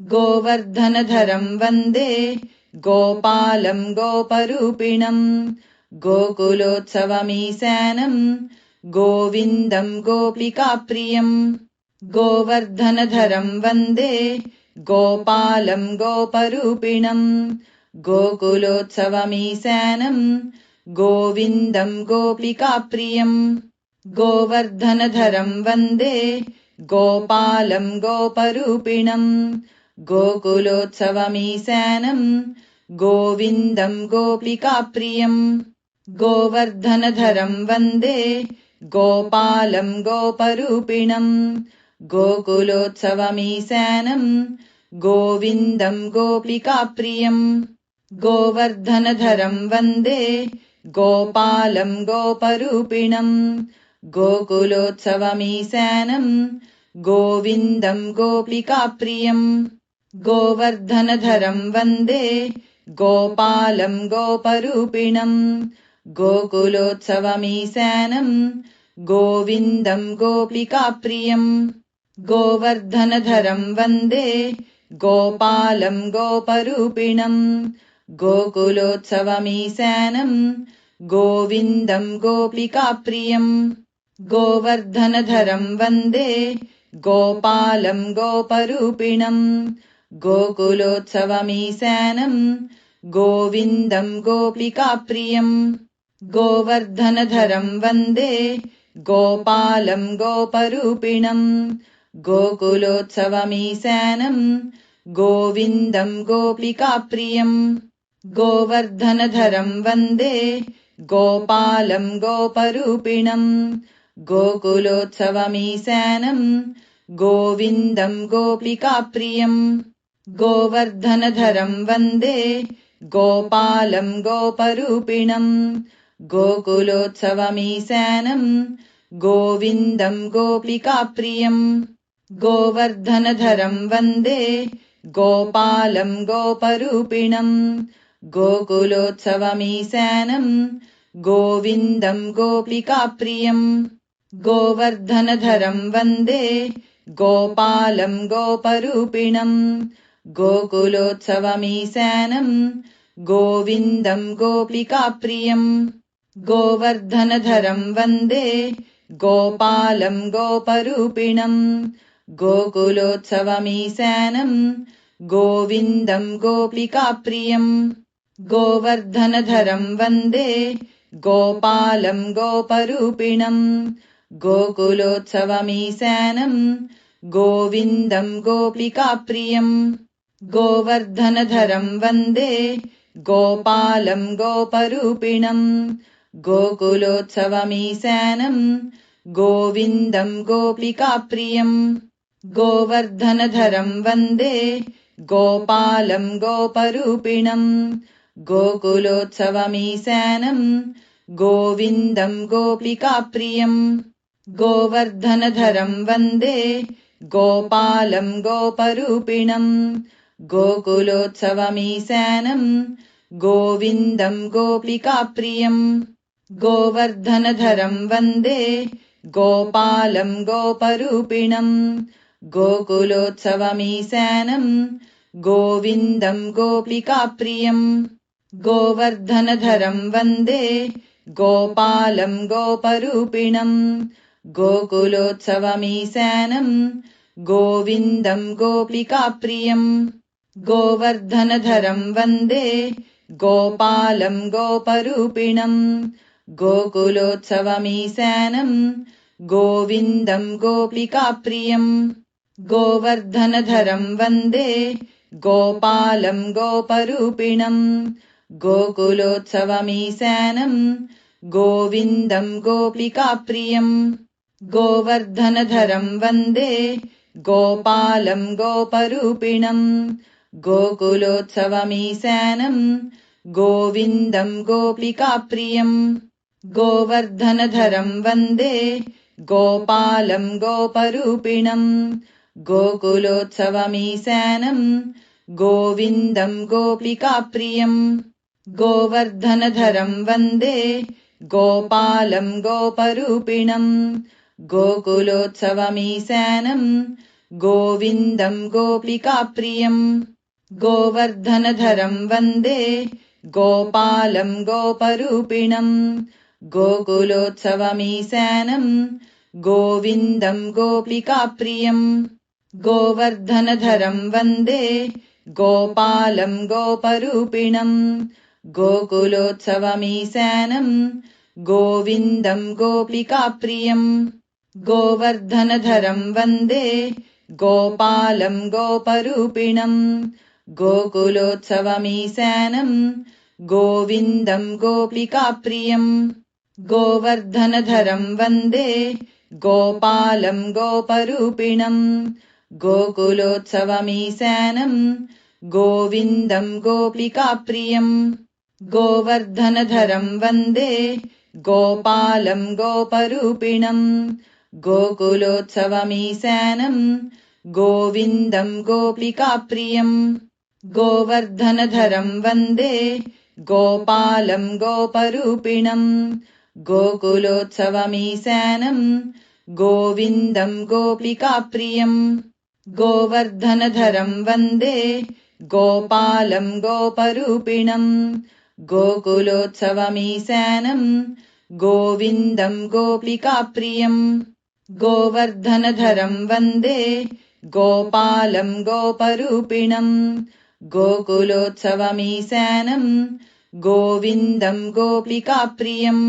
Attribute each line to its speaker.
Speaker 1: गोवर्धनधरं वन्दे गोपालं गोपरूपिणं गोकुलोत्सवमीशानं गोविन्दं गोपिकाप्रियं गोवर्धनधरं वन्दे गोपालं गोपरूपिणं गोकुलोत्सवमीशानं गोविन्दं गोपिकाप्रियं गोवर्धनधरं वन्दे गोपालं गोपरूपिणं गोकुलोत्सवमीशानं गोविन्दं गोपिकाप्रियं गोवर्धनधरं वन्दे गोपालं गोपरूपिणं गोकुलोत्सवमीशानं गोविन्दं गोपिकाप्रियं गोवर्धनधरं वन्दे गोपालं गोपरूपिणं गोकुलोत्सवमीशानं गोविन्दं गोपिकाप्रियं गोवर्धनधरं वन्दे गोपालं गोपरूपिणं गोकुलोत्सवमीशानं गोविन्दं गोपिकाप्रियं गोवर्धनधरं वन्दे गोपालं गोपरूपिणं गोकुलोत्सवमीशानं गोविन्दं गोपिकाप्रियं गोवर्धनधरं वन्दे गोपालं गोपरूपिणं गोकुलोत्सवमीशानं गोविन्दं गोपिकाप्रियं गोवर्धनधरं वन्दे गोपालं गोपरूपिणं गोकुलोत्सवमीशानं गोविन्दं गोपिकाप्रियं गोवर्धनधरं वन्दे गोपालं गोपरूपिणं गोकुलोत्सवमीशानं गोविन्दं गोपिकाप्रियं गोवर्धनधरं वन्दे गोपालं गोपरूपिणं गोकुलोत्सवमीशानं गोविन्दं गोपिकाप्रियं गोवर्धनधरं वन्दे गोपालं गोपरूपिणं गोकुलोत्सवमीशानं गोविन्दं गोपिकाप्रियं गोवर्धनधरं वन्दे गोपालं गोपरूपिणं गोकुलोत्सवमीशानं गोविन्दं गोपिकाप्रियं गोवर्धनधरं वन्दे गोपालं गोपरूपिणं गोकुलोत्सवमीशानं गोविन्दं गोपिकाप्रियं गोवर्धनधरं वन्दे गोपालं गोपरूपिणं गोकुलोत्सवमीशानं गोविन्दं गोपिकाप्रियं गोवर्धनधरं वन्दे गोपालं गोपरूपिणं गोकुलोत्सवमीशानं गोविन्दं गोपिकाप्रियं गोवर्धनधरं वन्दे गोपालं गोपरूपिणं गोकुलोत्सवमीशानं गोविन्दं गोपिकाप्रियं गोवर्धनधरं वन्दे गोपालं गोपरूपिणं गोकुलोत्सवमीशानं गोविन्दं गोपिकाप्रियं गोवर्धनधरं वन्दे गोपालं गोपरूपिणं गोकुलोत्सवमीशानं गोविन्दं गोपिकाप्रियं गोवर्धनधरं वन्दे गोपालं गोपरूपिणं गोकुलोत्सवमीशानं गोविन्दं गोपिकाप्रियं गोवर्धनधरं वन्दे गोपालं गोपरूपिणं गोकुलोत्सवमीशानं गोविन्दं गोपिकाप्रियं गोवर्धनधरं वन्दे गोपालं गोपरूपिणं गोकुलोत्सवमीशानं गोविन्दं गोपिकाप्रियं गोवर्धनधरं वन्दे गोपालं गोपरूपिणं गोकुलोत्सवमीशानं गोविन्दं गोपिकाप्रियं गोवर्धनधरं वन्दे गोपालं गोपरूपिणं गोकुलोत्सवमीशानं गोविन्दं गोपिकाप्रियं गोवर्धनधरं वन्दे गोपालं गोपरूपिणं गोकुलोत्सवमीशानं गोविन्दम् गोपिकाप्रियम् गोवर्धनधरम् वन्दे गोपालम् गोपरूपिणम् गोकुलोत्सवमीशानम् गोविन्दम् गोपिकाप्रियम् गोवर्धनधरम् वन्दे गोपालम् गोपरूपिणम् गोकुलोत्सवमीशानम् गोविन्दम् गोपिकाप्रियम् गोवर्धनधरम् वन्दे गोपालम् गोपरूपिणम् गोकुलोत्सवमीशानम् गोविन्दम् गोपिकाप्रियम् गोवर्धनधरम् वन्दे गोपालम् गोपरूपिणम् गोकुलोत्सवमीशानम् गोविन्दम् गोपिकाप्रियम् गोवर्धनधरम् वन्दे गोपालम् गोपरूपिणम् गोकुलोत्सवमीशानम् गोविन्दम् गोपिकाप्रियम् गोवर्धनधरम् वन्दे गोपालम् गोपरूपिणम् गोकुलोत्सवमीशानम् गोविन्दम् गोपिकाप्रियम् गोवर्धनधरम् वन्दे गोपालम् गोपरूपिणम् गोकुलोत्सवमीशानम् गोविन्दम् गोपिकाप्रियम् गोवर्धनधरम् वन्दे गोपालम् गोपरूपिणम् गोकुलोत्सवमीशानम् गोविन्दम् गोपिकाप्रियम्